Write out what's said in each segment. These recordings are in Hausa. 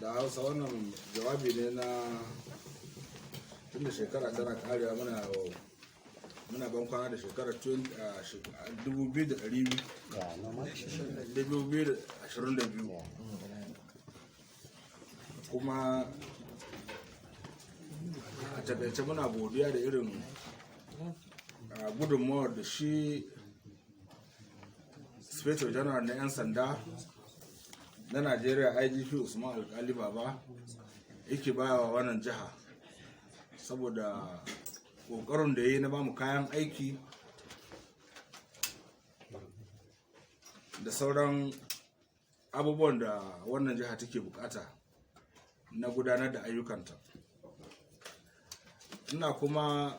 da hausa wannan jawabi ne na tunda shekara tana karewa muna ban kwana da shekarar 2022 kuma a takaice muna godiya da irin gudunmawar da shi Inspector General na 'yan sanda na Najeriya IGP Usman Alkali Baba yake bawa wannan jiha, saboda kokarin da ya yi na bamu kayan aiki da sauran abubuwan da wannan jiha take bukata na gudanar da ayyukanta. Ina kuma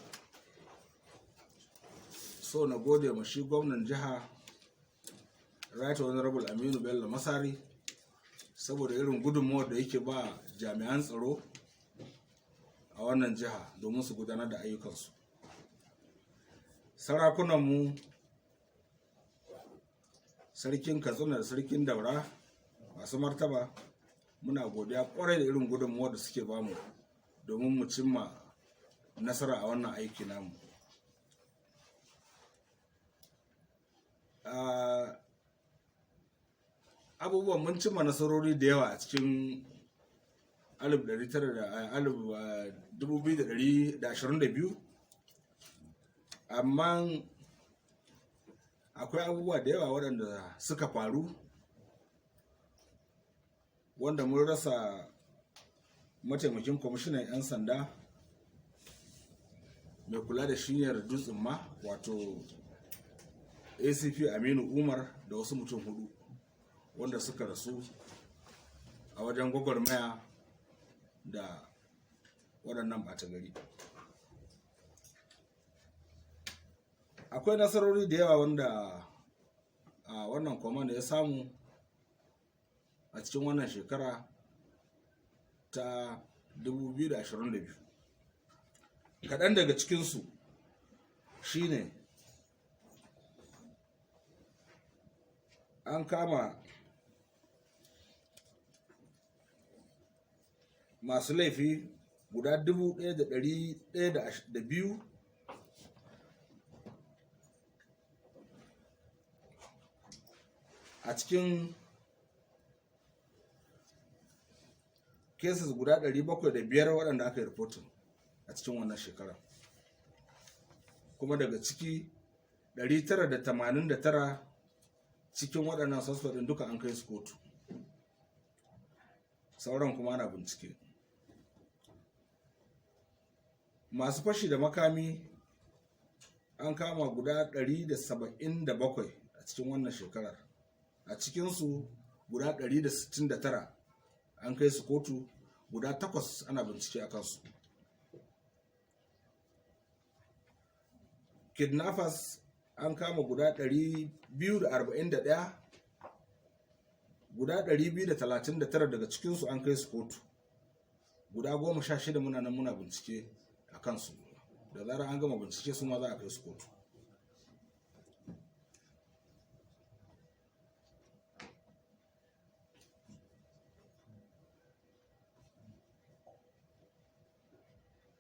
so na gode ma shi gwamnan jiha Right Honorable Aminu Bello Masari saboda irin gudunmawar da yake ba jami'an tsaro a wannan jiha domin su gudanar da ayyukansu. Sarakunanmu, sarkin Katsina da sarkin Daura, masu martaba, muna godiya kwarai da irin gudunmawar da suke bamu domin mu cimma nasara a wannan aiki namu. Abubuwan mun cimma nasarori da yawa a cikin 2022, amma akwai abubuwa da yawa waɗanda suka faru wanda mun rasa mataimakin kwamishinan 'yan sanda mai kula da shiyar dutsen ma, wato ACP Aminu Umar, da wasu mutum 4 wanda suka rasu a wajen gwagwarmaya da waɗannan ɓata gari. Akwai nasarori da yawa wanda wannan kwamanda ya samu a cikin wannan shekara ta 2022. Kaɗan daga cikinsu shine an kama masu laifi guda 1,102 a cikin cases guda 705 waɗanda aka yi reporting a cikin wannan shekara, kuma daga ciki 989 cikin waɗannan suspect ɗin duka an kai su kotu, sauran kuma ana bincike. Masu fashi da makami an kama guda 177 a cikin wannan shekarar, a cikinsu guda 169 an kai su kotu, guda 8 ana bincike a kansu. Kidnappers an kama guda 241, guda 239 daga cikinsu an kai su kotu, guda 16 muna nan muna bincike a kansu, da zarar an gama bincike su ma za a kai su kotu.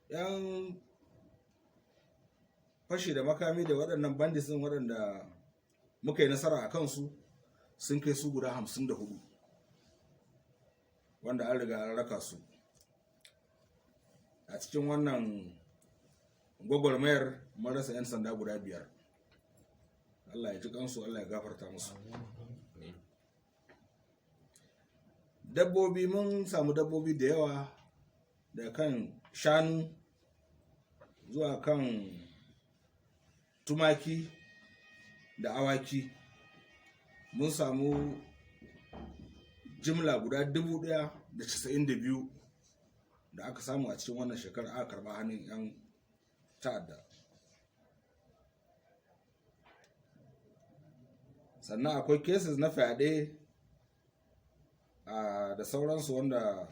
Yan fashi da makami da waɗannan bandits ɗin waɗanda muka yi nasara a kansu sun kai su guda 54 wanda an riga an raka su a cikin wannan gwagwarmayar. Mun rasa 'yan sanda guda 5. Allah ya ji kansu, Allah ya gafarta musu. Dabbobi, mun samu dabbobi da yawa, da kan shanu zuwa kan tumaki da awaki. Mun samu jimla guda 1,092 da aka samu a cikin wannan shekara aka karba hannun 'yan ta'adda. Sannan akwai cases na fyaɗe da sauransu wanda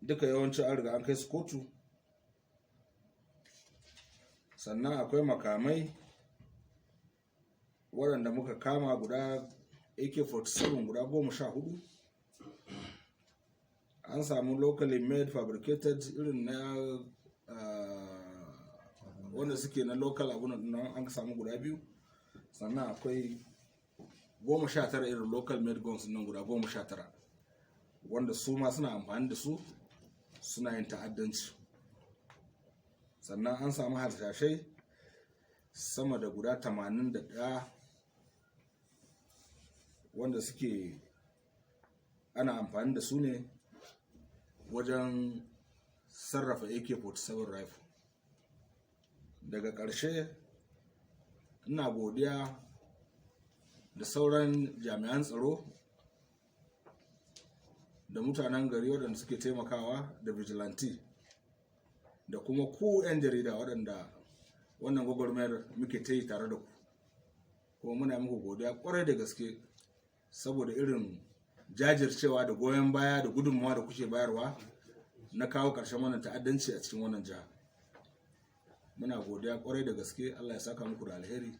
duka yawancin an riga an kai su kotu. Sannan akwai makamai waɗanda muka kama guda AK-47 guda 14, an samu locally made fabricated irin na wanda suke na local abunan nan an samu guda 2, sannan akwai 19 irin local made guns nan guda 19 wanda su ma suna amfani da su suna yin ta'addanci. Sannan an samu harsashai sama da guda 81 wanda suke ana amfani da su ne wajen sarrafa AK-47 rifle. Daga ƙarshe ina godiya da sauran jami'an tsaro da mutanen gari waɗanda suke taimakawa da vigilante da kuma ku 'yan jarida waɗanda wannan gwagwarmayar muke ta yi tare da ku, kuma muna muku godiya ƙwarai da gaske saboda irin jajircewa da goyon baya da gudunmawa da kuke bayarwa na kawo ƙarshen wannan ta'addanci a cikin wannan jiha. Muna godiya ƙwarai da gaske. Allah ya saka muku da alheri,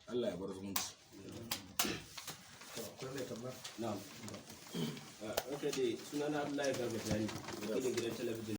Allah ya bar zumunci. Na'am. Okay, dai sunana Abdullahi Garba Jani, wakilin gidan talabijin